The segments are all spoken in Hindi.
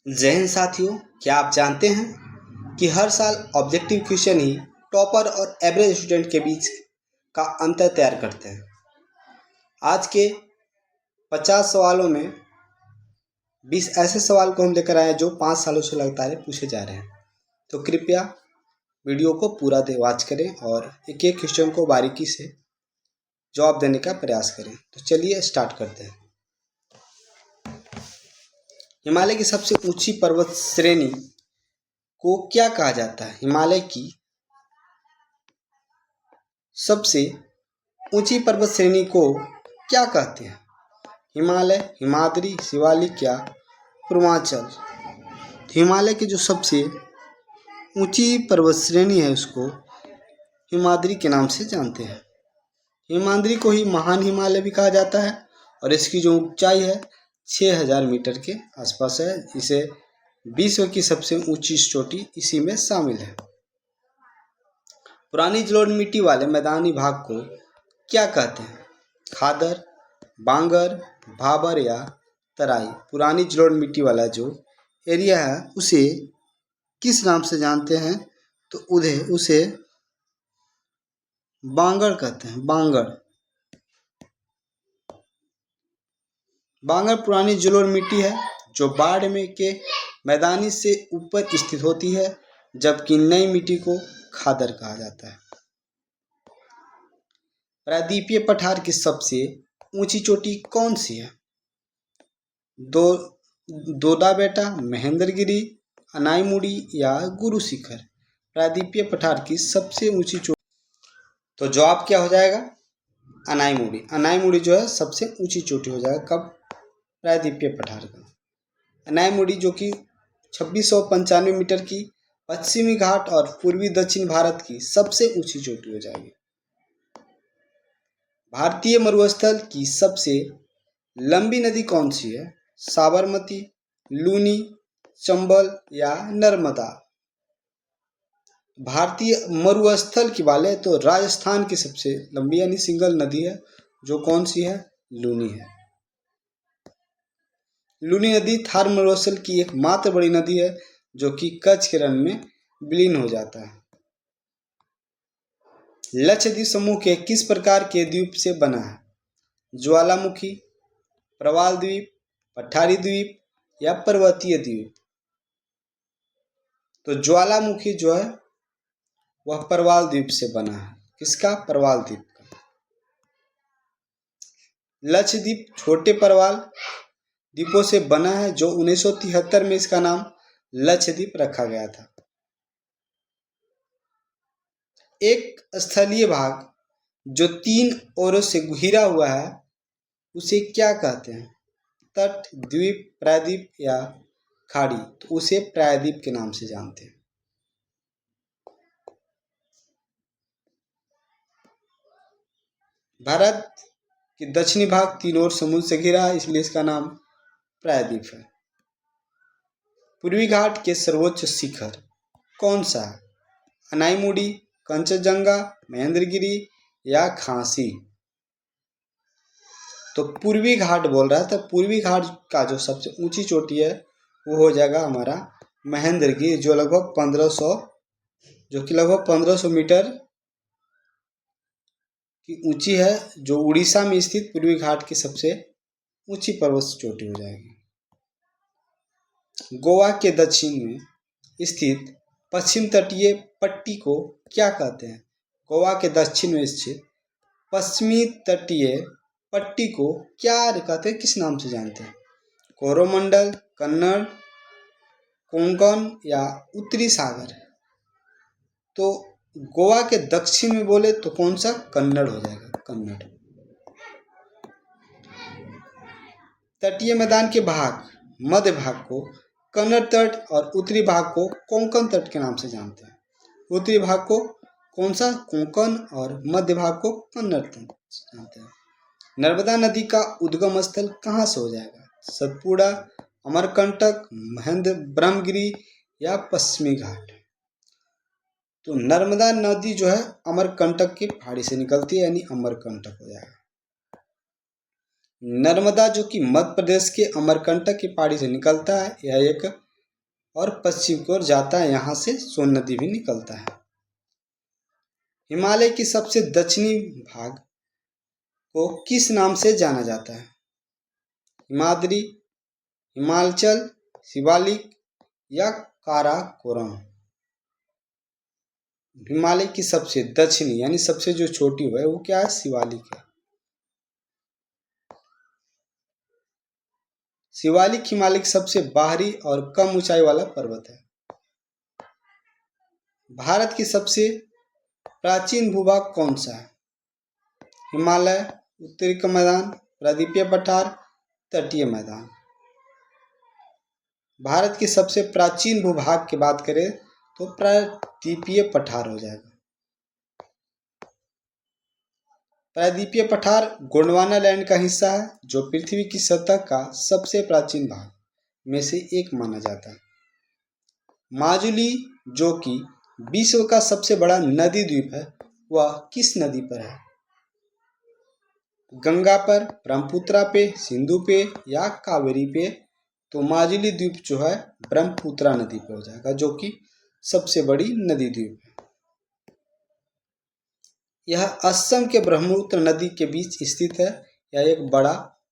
जय हिंद साथियों, क्या आप जानते हैं कि हर साल ऑब्जेक्टिव क्वेश्चन ही टॉपर और एवरेज स्टूडेंट के बीच का अंतर तैयार करते हैं। आज के 50 सवालों में 20 ऐसे सवाल को हम लेकर आए हैं जो 5 सालों से लगातार पूछे जा रहे हैं। तो कृपया वीडियो को पूरा वॉच करें और एक एक क्वेश्चन को बारीकी से जवाब देने का प्रयास करें। तो चलिए स्टार्ट करते हैं। हिमालय की सबसे ऊंची पर्वत श्रेणी को क्या कहा जाता है? हिमालय की सबसे ऊंची पर्वत श्रेणी को क्या कहते हैं? हिमालय, हिमाद्री, शिवालिक या पूर्वांचल? हिमालय की जो सबसे ऊंची पर्वत श्रेणी है उसको हिमाद्री के नाम से जानते हैं। हिमाद्री को ही महान हिमालय भी कहा जाता है और इसकी जो ऊंचाई है 6000 मीटर के आसपास है। इसे विश्व की सबसे ऊंची चोटी इसी में शामिल है। पुरानी जलोढ़ मिट्टी वाले मैदानी भाग को क्या कहते हैं? खादर, बांगर, भाबर या तराई? पुरानी जलोढ़ मिट्टी वाला जो एरिया है उसे किस नाम से जानते हैं? तो उसे बांगर कहते हैं। बांगर पुरानी जलोढ़ मिट्टी है जो बाढ़ में के मैदानी से ऊपर स्थित होती है, जबकि नई मिट्टी को खादर कहा जाता है। प्रायद्वीपीय पठार की सबसे ऊंची चोटी कौन सी है? दोदा बेटा, महेंद्रगिरी, अनाईमुड़ी या गुरु शिखर? प्रायद्वीपीय पठार की सबसे ऊंची चोटी, तो जवाब क्या हो जाएगा? अनाईमुड़ी। अनाईमुड़ी जो है सबसे ऊंची चोटी हो जाएगा। कब? प्रायद्वीपीय पठार का अनाईमुड़ी, जो कि 2695 मीटर की पश्चिमी घाट और पूर्वी दक्षिण भारत की सबसे ऊंची चोटी हो जाएगी। भारतीय मरुस्थल की सबसे लंबी नदी कौन सी है? साबरमती, लूनी, चंबल या नर्मदा? भारतीय मरुस्थल की बात है तो राजस्थान की सबसे लंबी यानी सिंगल नदी है जो कौन सी है? लूनी है। लूनी नदी थार मरुस्थल की एकमात्र बड़ी नदी है जो कि कच्छ के रण में विलीन हो जाता है। लक्षद्वीप समूह के किस प्रकार के द्वीप से बना है? ज्वालामुखी, प्रवाल द्वीप, पठारी द्वीप या पर्वतीय द्वीप? तो ज्वालामुखी जो है वह प्रवाल द्वीप से बना है। किसका? प्रवाल द्वीप का। लक्षद्वीप छोटे प्रवाल द्वीपों से बना है जो 1973 में इसका नाम लक्षद्वीप रखा गया था। एक स्थलीय भाग जो 3 ओरों से घिरा हुआ है उसे क्या कहते हैं? तट, द्वीप, प्रायद्वीप या खाड़ी? तो उसे प्रायद्वीप के नाम से जानते हैं। भारत की दक्षिणी भाग 3 ओर समुद्र से घिरा है, इसलिए इसका नाम प्रायद्वीप है। पूर्वी घाट के सर्वोच्च शिखर कौन सा है? अनाईमुड़ी, कंचनजंगा, महेंद्रगिरी या खांसी? तो पूर्वी घाट बोल रहा था। पूर्वी घाट का जो सबसे ऊंची चोटी है वो हो जाएगा हमारा महेंद्रगिरी, जो लगभग 1500 मीटर की ऊंची है, जो उड़ीसा में स्थित पूर्वी घाट की सबसे ऊंची पर्वत चोटी हो जाएगी। गोवा के दक्षिण में स्थित पश्चिम तटीय पट्टी को क्या कहते हैं? गोवा के दक्षिण में स्थित पश्चिमी तटीय पट्टी को क्या कहते हैं? किस नाम से जानते हैं? कोरोमंडल, कन्नड़, कोंकण या उत्तरी सागर? तो गोवा के दक्षिण में बोले तो कौन सा? कन्नड़ हो जाएगा। कन्नड़। तटीय मैदान के भाग मध्य भाग को कन्नड़ तट और उत्तरी भाग को कोंकण तट के नाम से जानते हैं। उत्तरी भाग को कौन सा? कोंकण, और मध्य भाग को कन्नड़ तट जानते हैं। नर्मदा नदी का उद्गम स्थल कहाँ से हो जाएगा? सतपुड़ा, अमरकंटक, ब्रह्मगिरी या पश्चिमी घाट? तो नर्मदा नदी जो है अमरकंटक की पहाड़ी से निकलती है, यानी अमरकंटक हो जाएगा। नर्मदा जो कि मध्य प्रदेश के अमरकंटक की पहाड़ी से निकलता है, यह एक और पश्चिम की ओर जाता है, यहाँ से सोन नदी भी निकलता है। हिमालय की सबसे दक्षिणी भाग को किस नाम से जाना जाता है? हिमाद्री, हिमाचल, शिवालिक या काराकोरम? हिमालय की सबसे दक्षिणी यानी सबसे जो छोटी है वो क्या है? शिवालिक है। शिवालिक हिमालय की सबसे बाहरी और कम ऊंचाई वाला पर्वत है। भारत की सबसे प्राचीन भूभाग कौन सा है? हिमालय, उत्तरी का मैदान, प्रायद्वीपीय पठार, तटीय मैदान। भारत की सबसे प्राचीन भूभाग की बात करें तो प्रायद्वीपीय पठार हो जाएगा। प्रायद्वीपीय पठार गोंडवाना लैंड का हिस्सा है जो पृथ्वी की सतह का सबसे प्राचीन भाग में से एक माना जाता है। माजुली जो कि विश्व का सबसे बड़ा नदी द्वीप है, वह किस नदी पर है? गंगा पर, ब्रह्मपुत्रा पे, सिंधु पे या कावेरी पे? तो माजुली द्वीप जो है ब्रह्मपुत्रा नदी पे हो जाएगा, जो कि सबसे बड़ी नदी द्वीप है। यह असम के ब्रह्मपुत्र नदी के बीच स्थित है। यह एक बड़ा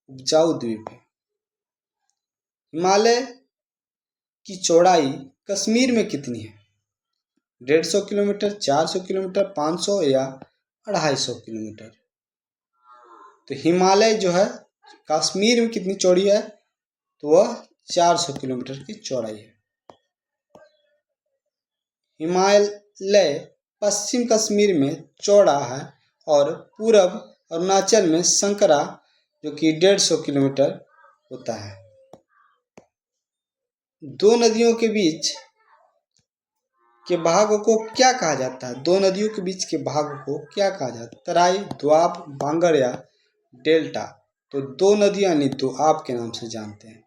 उपजाऊ द्वीप है। हिमालय की चौड़ाई कश्मीर में कितनी है? 150 किलोमीटर, 400 किलोमीटर, 500 या 250 किलोमीटर? तो हिमालय जो है कश्मीर में कितनी चौड़ी है? तो वह 400 किलोमीटर की चौड़ाई है। हिमालय पश्चिम कश्मीर में चौड़ा है और पूरब अरुणाचल में संकरा जो कि 150 किलोमीटर होता है। दो नदियों के बीच के भाग को क्या कहा जाता है? दो नदियों के बीच के भाग को क्या कहा जाता है? तराई, दोआब, बांगर या डेल्टा? तो दो नदियां यानी दोआब के नाम से जानते हैं।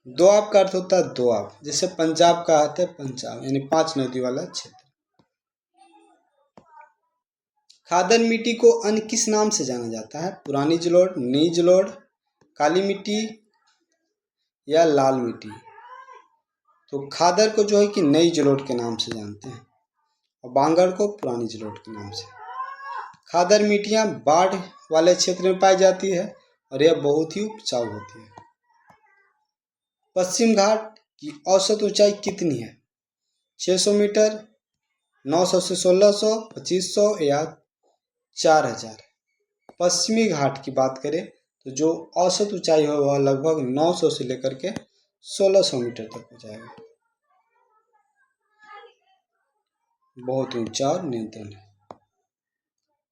दोआब का अर्थ होता है दोआब, जैसे पंजाब का अर्थ है पंजाब यानी 5 नदी वाला क्षेत्र। खादर मिट्टी को अन्य किस नाम से जाना जाता है? पुरानी जलोढ़, नई जलोढ़, काली मिट्टी या लाल मिट्टी? तो खादर को जो है कि नई जलोढ़ के नाम से जानते हैं और बांगर को पुरानी जलोढ़ के नाम से। खादर मिट्टियाँ बाढ़ वाले क्षेत्र में पाई जाती है और यह बहुत ही उपजाऊ होती है। पश्चिम घाट की औसत ऊंचाई कितनी है? 600 मीटर, 900 से 1600, 2500 या 4000? पश्चिमी घाट की बात करें तो जो औसत ऊंचाई है वह लगभग 900 से लेकर के 1600 मीटर तक हो जाएगा। बहुत ऊंचा और नियंत्रण है।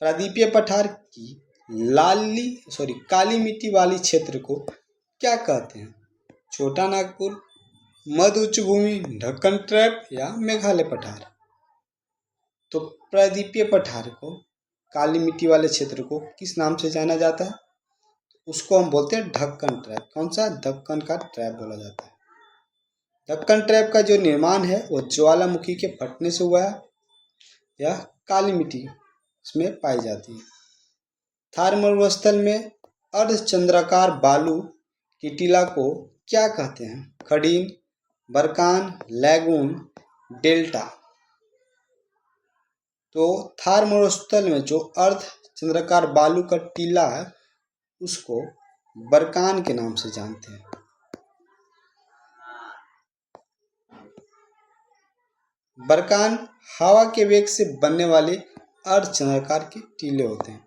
प्रायद्वीपीय पठार की काली मिट्टी वाली क्षेत्र को क्या कहते हैं? छोटा नागपुर, मध्य उच्च भूमि, ढक्कन ट्रैप या मेघालय पठार? तो प्रायद्वीपीय पठार को, काली मिट्टी वाले क्षेत्र को किस नाम से जाना जाता है? उसको हम बोलते हैं ढक्कन ट्रैप। कौन सा? दक्कन का ट्रैप बोला जाता है। दक्कन ट्रैप का जो निर्माण है वो ज्वालामुखी के फटने से हुआ है। यह काली मिट्टी इसमें पाई जाती है। थार मरुस्थल में अर्धचंद्राकार बालू की टीला को क्या कहते हैं? खड़ीन, बरकान, लैगून, डेल्टा? तो थार मरुस्थल में जो अर्धचंद्राकार बालू का टीला है उसको बरकान के नाम से जानते हैं। बरकान हवा के वेग से बनने वाले अर्धचंद्राकार के टीले होते हैं।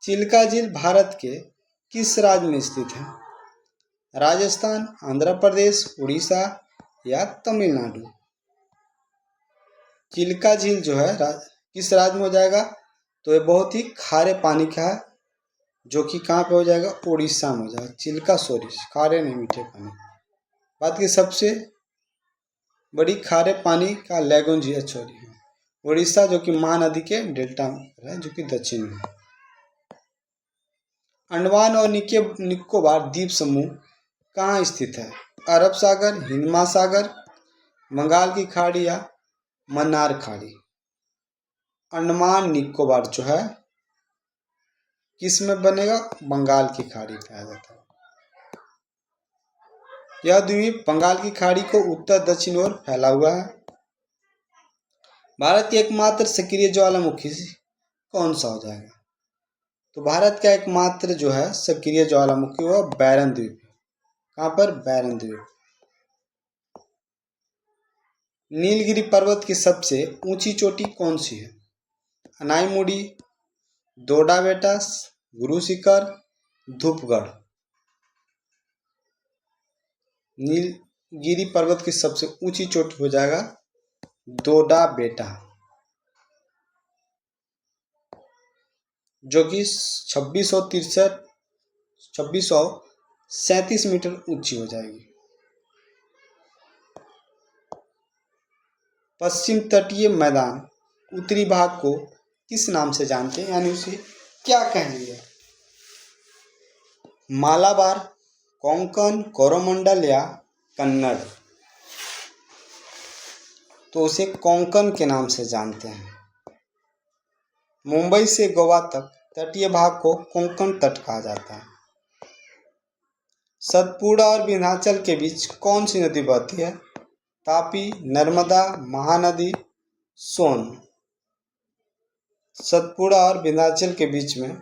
चिल्का झील भारत के किस राज्य में स्थित है? राजस्थान, आंध्र प्रदेश, उड़ीसा या तमिलनाडु? चिल्का झील जो है किस राज्य में हो जाएगा? तो ये बहुत ही खारे पानी का है जो कि कहाँ पे हो जाएगा? उड़ीसा में हो जाएगा। चिल्का खारे नहीं मीठे पानी। बात की सबसे बड़ी खारे पानी का लैगून झील उड़ीसा जो कि महानदी के डेल्टा में है जो कि दक्षिण में है। अंडमान और निकोबार द्वीप समूह कहाँ स्थित है? अरब सागर, हिंद महासागर, बंगाल की खाड़ी या मन्नार खाड़ी? अंडमान निकोबार जो है किस में बनेगा? बंगाल की खाड़ी पाया जाता है। यह द्वीप बंगाल की खाड़ी को उत्तर दक्षिण ओर फैला हुआ है। भारत की एकमात्र सक्रिय ज्वालामुखी कौन सा हो जाएगा? तो भारत का एकमात्र जो है सक्रिय ज्वालामुखी वह बैरन द्वीप है। कहाँ पर? बैरन द्वीप। नीलगिरी पर्वत की सबसे ऊंची चोटी कौन सी है? अनाईमुड़ी, दोडा बेटा, गुरु शिखर, धूपगढ़। नीलगिरी पर्वत की सबसे ऊंची चोटी हो जाएगा दोडा बेटा, जो कि 2637 मीटर ऊंची हो जाएगी। पश्चिम तटीय मैदान उत्तरी भाग को किस नाम से जानते हैं, यानी उसे क्या कहेंगे? मालाबार, कोंकण, कोरोमंडल या कन्नड़? तो उसे कोंकण के नाम से जानते हैं। मुंबई से गोवा तक तटीय भाग को कोंकण तट कहा जाता है। सतपुड़ा और विंध्याचल के बीच कौन सी नदी बहती है? तापी, नर्मदा, महानदी, सोन। सतपुड़ा और विंध्याचल के बीच में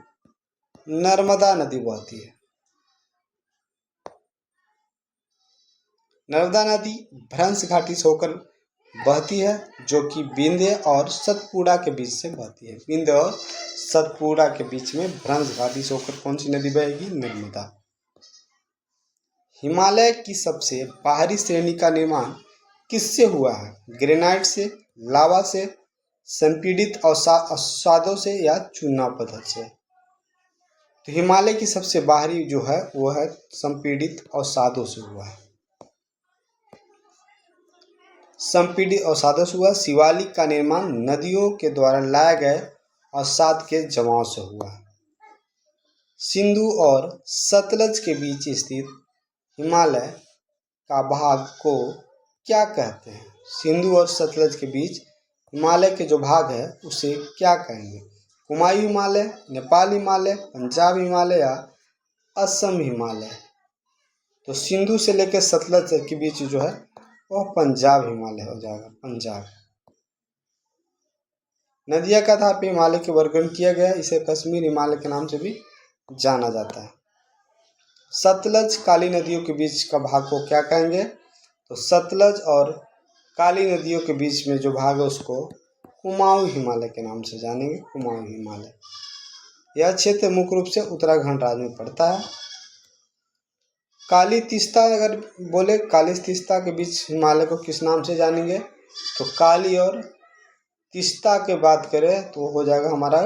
नर्मदा नदी बहती है। नर्मदा नदी भ्रंश घाटी से होकर बहती है, जो कि विंध्य और सतपुड़ा के बीच से बहती है। विंध्य और सतपुड़ा के बीच में भ्रंश घाटी से होकर कौन सी नदी बहेगी? नर्मदा। हिमालय की सबसे बाहरी श्रेणी का निर्माण किससे हुआ है? ग्रेनाइट से, लावा से, संपीड़ित अवसादों से या चूना पत्थर से? तो हिमालय की सबसे बाहरी जो है वो है संपीड़ित अवसादों से हुआ है। संपीड़ित अवसादों से हुआ। शिवालिक का निर्माण नदियों के द्वारा लाए गए अवसाद के जमाव से हुआ। सिंधु और सतलज के बीच स्थित हिमालय का भाग को क्या कहते हैं? सिंधु और सतलज के बीच हिमालय के जो भाग है उसे क्या कहेंगे? कुमायूं हिमालय, नेपाल हिमालय, पंजाब हिमालय या असम हिमालय? तो सिंधु से लेकर सतलज के बीच जो है वह पंजाब हिमालय हो जाएगा। पंजाब। नदिया का आधार पर हिमालय के वर्गीकरण किया गया, इसे कश्मीर हिमालय के नाम से भी जाना जाता है। सतलज काली नदियों के बीच का भाग को क्या कहेंगे? तो सतलज और काली नदियों के बीच में जो भाग है उसको कुमाऊं हिमालय के नाम से जानेंगे। कुमाऊं हिमालय। यह क्षेत्र मुख्य रूप से उत्तराखंड राज्य में पड़ता है। काली तीस्ता, अगर बोले काली तीस्ता के बीच हिमालय को किस नाम से जानेंगे? तो काली और तीस्ता के बात करें तो हो जाएगा हमारा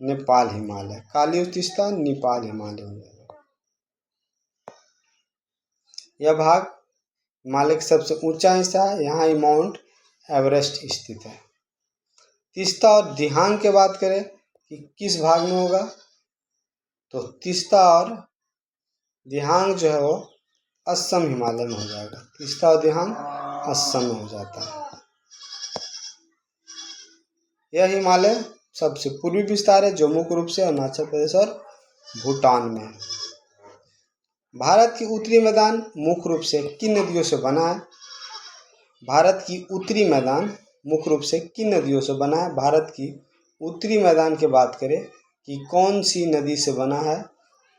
नेपाल हिमालय। काली और तीस्ता नेपाल हिमालय हो जाएगा। यह भाग हिमालय का सबसे ऊंचा हिस्सा है, यहाँ ही माउंट एवरेस्ट स्थित है। तीस्ता और दिहांग की बात करें कि किस भाग में होगा? तो तीस्ता और दिहांग जो है वो असम हिमालय में हो जाएगा। तीस्ता और दिहांग असम में हो जाता है। यह हिमालय सबसे पूर्वी विस्तार है, जो मुख्य रूप से अरुणाचल प्रदेश और भूटान में है। भारत की उत्तरी मैदान मुख्य रूप से किन नदियों से बना है? भारत की उत्तरी मैदान मुख्य रूप से किन नदियों से बना है? भारत की उत्तरी मैदान की बात करें कि कौन सी नदी से बना है,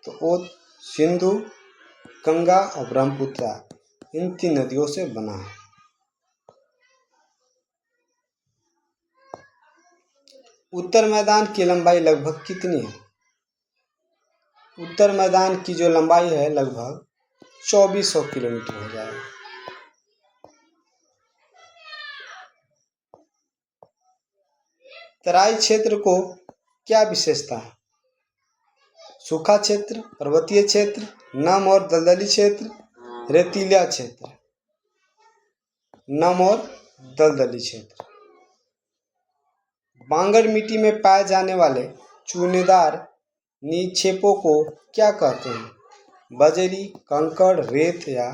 तो वो सिंधु, गंगा और ब्रह्मपुत्र, इन 3 नदियों से बना है। उत्तर मैदान की लंबाई लगभग कितनी है? उत्तर मैदान की जो लंबाई है लगभग 2400 किलोमीटर हो जाएगा। तराई क्षेत्र को क्या विशेषता है? सूखा क्षेत्र, पर्वतीय क्षेत्र, नम और दलदली क्षेत्र, रेतीला क्षेत्र। नम और दलदली क्षेत्र। बांगर मिट्टी में पाए जाने वाले चूनेदार निक्षेपों को क्या कहते हैं? बजरी, कंकड़, रेत या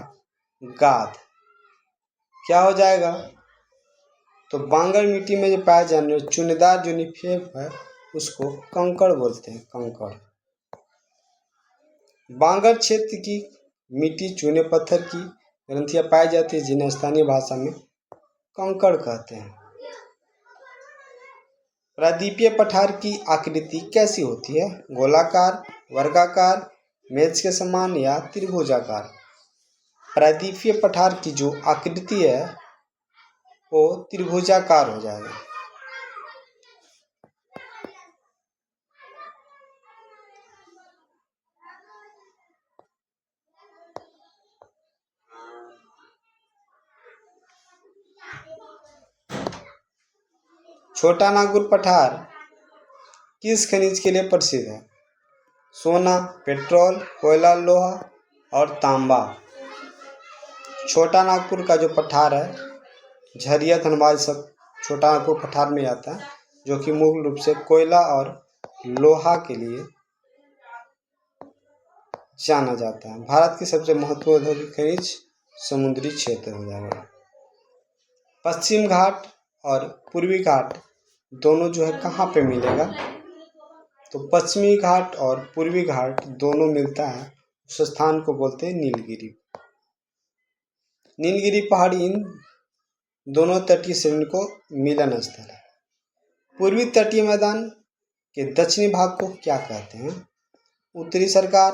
गाद? क्या हो जाएगा? तो बांगर मिट्टी में जो पाए जाने वाले चूनेदार जो निक्षेप है उसको कंकड़ बोलते हैं। कंकड़। बांगर क्षेत्र की मिट्टी चूने पत्थर की ग्रंथियां पाई जाती है जिन्हें स्थानीय भाषा में कंकड़ कहते हैं। प्रायद्वीपीय पठार की आकृति कैसी होती है? गोलाकार, वर्गाकार, मेज के समान या त्रिभुजाकार? प्रायद्वीपीय पठार की जो आकृति है वो त्रिभुजाकार हो जाएगा। छोटा नागपुर पठार किस खनिज के लिए प्रसिद्ध है? सोना, पेट्रोल, कोयला, लोहा और तांबा। छोटा नागपुर का जो पठार है झरिया, धनबाद सब छोटा नागपुर पठार में आता है, जो कि मूल रूप से कोयला और लोहा के लिए जाना जाता है। भारत की सबसे महत्वपूर्ण औद्योगिक खनिज समुद्री क्षेत्र हो जाएगा। पश्चिम घाट और पूर्वी घाट दोनों जो है कहाँ पे मिलेगा? तो पश्चिमी घाट और पूर्वी घाट दोनों मिलता है उस स्थान को बोलते हैं नीलगिरी। नीलगिरी पहाड़ी इन दोनों तटीय श्रेणी को मिलन स्थल है। पूर्वी तटीय मैदान के दक्षिणी भाग को क्या कहते हैं? उत्तरी सरकार,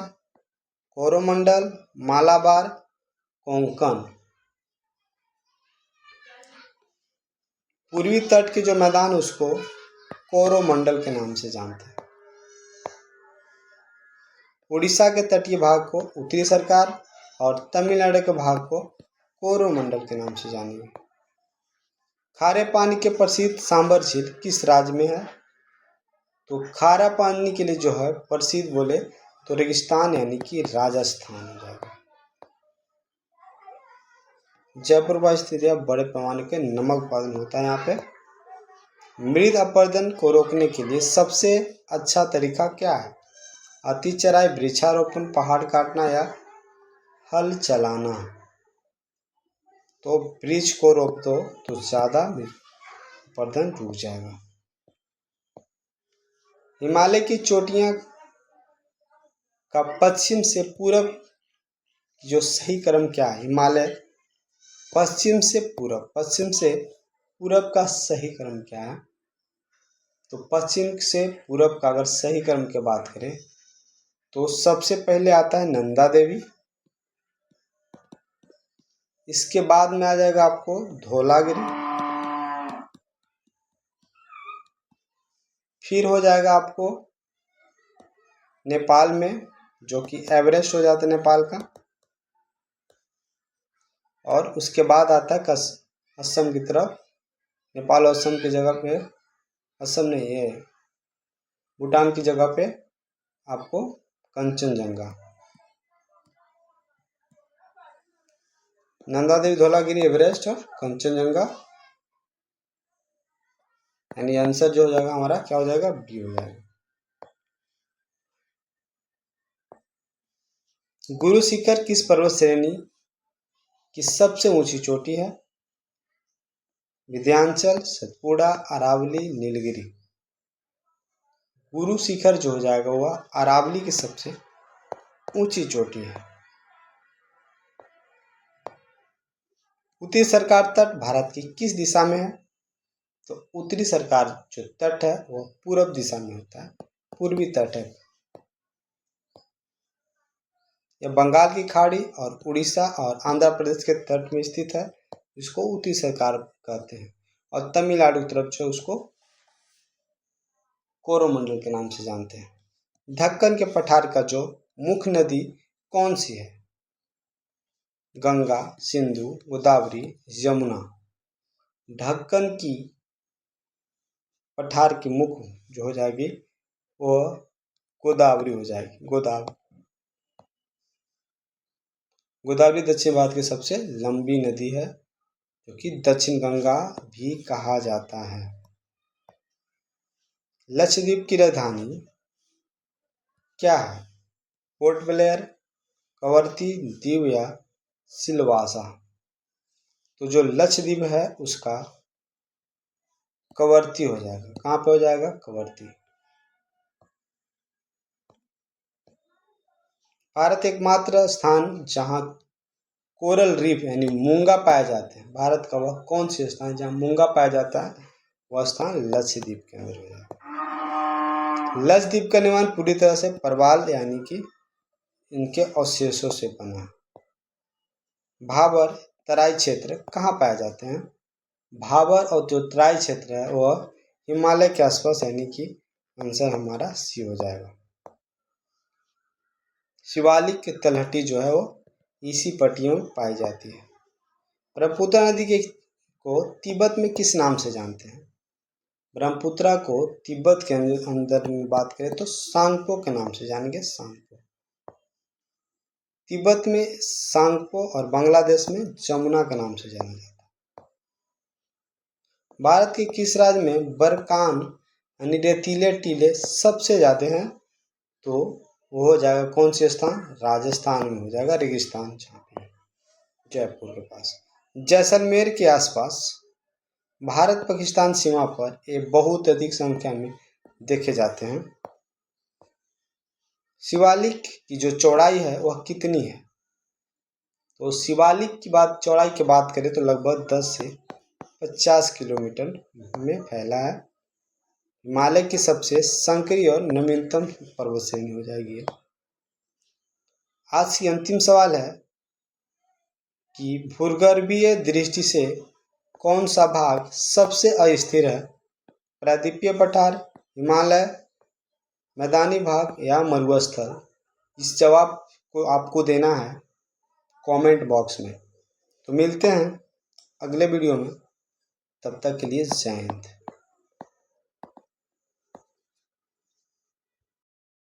कोरोमंडल, मालाबार, कोंकण। पूर्वी तट के जो मैदान उसको कोरोमंडल के नाम से जानते हैं। उड़ीसा के तटीय भाग को उत्तरी सरकार और तमिलनाडु के भाग को कोरोमंडल के नाम से जानेंगे। खारे पानी के प्रसिद्ध सांबर झील किस राज्य में है? तो खारा पानी के लिए जो है प्रसिद्ध बोले तो रेगिस्तान यानी कि राजस्थान हो जाएगा। जयपुर स्थित है, बड़े पैमाने के नमक उत्पादन होता है यहाँ पे। मृद अपरदन को रोकने के लिए सबसे अच्छा तरीका क्या है? अति चराई, वृक्षारोपण, पहाड़ काटना या हल चलाना। तो वृक्ष को रोक दो तो ज्यादा अपरदन रुक जाएगा। हिमालय की चोटियां का पश्चिम से पूरब जो सही क्रम क्या है? हिमालय पश्चिम से पूरब का सही क्रम क्या है? तो पश्चिम से पूरब का अगर सही क्रम की बात करें तो सबसे पहले आता है नंदा देवी, इसके बाद में आ जाएगा आपको धौलागिरी, फिर हो जाएगा आपको नेपाल में जो कि एवरेस्ट हो जाता है नेपाल का, और उसके बाद आता है असम की तरफ। नेपाल और असम की जगह पे, असम नहीं है, भूटान की जगह पे आपको कंचनजंगा। नंदा देवी, धौलागिरी, एवरेस्ट और कंचनजंगा, यानी आंसर जो हो जाएगा हमारा क्या हो जाएगा? बी हो जाएगा। गुरु शिखर किस पर्वत श्रेणी की सबसे ऊंची चोटी है? विंध्याचल, सतपुड़ा, अरावली, नीलगिरी। गुरु शिखर जो हो जाएगा वह अरावली की सबसे ऊंची चोटी है। उत्तरी सरकार तट भारत की किस दिशा में है? तो उत्तरी सरकार जो तट है वह पूर्व दिशा में होता है, पूर्वी तट है। यह बंगाल की खाड़ी और उड़ीसा और आंध्र प्रदेश के तट में स्थित है, इसको उत्तरी सरकार कहते हैं। और तमिलनाडु तरफ जो उसको कोरोमंडल के नाम से जानते हैं। ढक्कन के पठार का जो मुख्य नदी कौन सी है? गंगा, सिंधु, गोदावरी, यमुना। ढक्कन की पठार की मुख्य जो हो जाएगी वो गोदावरी हो जाएगी। गोदावरी दक्षिण भारत की सबसे लंबी नदी है जो कि दक्षिण गंगा भी कहा जाता है। लक्षद्वीप की राजधानी क्या है? पोर्ट ब्लेयर, कवरत्ती द्वीप या सिलवासा। तो जो लक्षद्वीप है उसका कवरत्ती हो जाएगा। कहाँ पे हो जाएगा? कवरत्ती। भारत एकमात्र स्थान जहाँ कोरल रीफ यानी मूंगा पाए जाते हैं, भारत का वह कौन सी स्थान है जहाँ मूंगा पाया जाता है? वह स्थान लक्षद्वीप के अंदर हो जाएगा। लक्षद्वीप का निर्माण पूरी तरह से परवाल यानी कि इनके अवशेषों से बना है। भाबर तराई क्षेत्र कहाँ पाए जाते हैं? भाबर और जो तराई क्षेत्र है वह हिमालय के आसपास, यानी कि आंसर हमारा सी हो जाएगा। शिवालिक की तलहटी जो है वो इसी पट्टियों में पाई जाती है। ब्रह्मपुत्र नदी के को तिब्बत में किस नाम से जानते हैं? ब्रह्मपुत्रा को तिब्बत के अंदर में बात करें तो सांगपो के नाम से जानेंगे, सांगपो। तिब्बत में सांगपो और बांग्लादेश में जमुना के नाम से जाना जाता है। भारत के किस राज्य में बरकान यानी रेतीले टीले सबसे ज्यादा हैं? तो वो हो जाएगा कौन से स्थान? राजस्थान में हो जाएगा, रेगिस्तान जहाँ पे जयपुर के पास। जैसलमेर के आसपास भारत पाकिस्तान सीमा पर ये बहुत अधिक संख्या में देखे जाते हैं। शिवालिक की जो चौड़ाई है वह कितनी है? तो शिवालिक की चौड़ाई की बात करें तो लगभग 10 से 50 किलोमीटर में फैला है। हिमालय की सबसे संकरी और नवीनतम पर्वत श्रेणी हो जाएगी। आज की अंतिम सवाल है कि भूगर्भीय दृष्टि से कौन सा भाग सबसे अस्थिर है? प्रायद्वीपीय पठार, हिमालय, मैदानी भाग या मरुस्थल? इस जवाब को आपको देना है कमेंट बॉक्स में। तो मिलते हैं अगले वीडियो में, तब तक के लिए जय हिंद।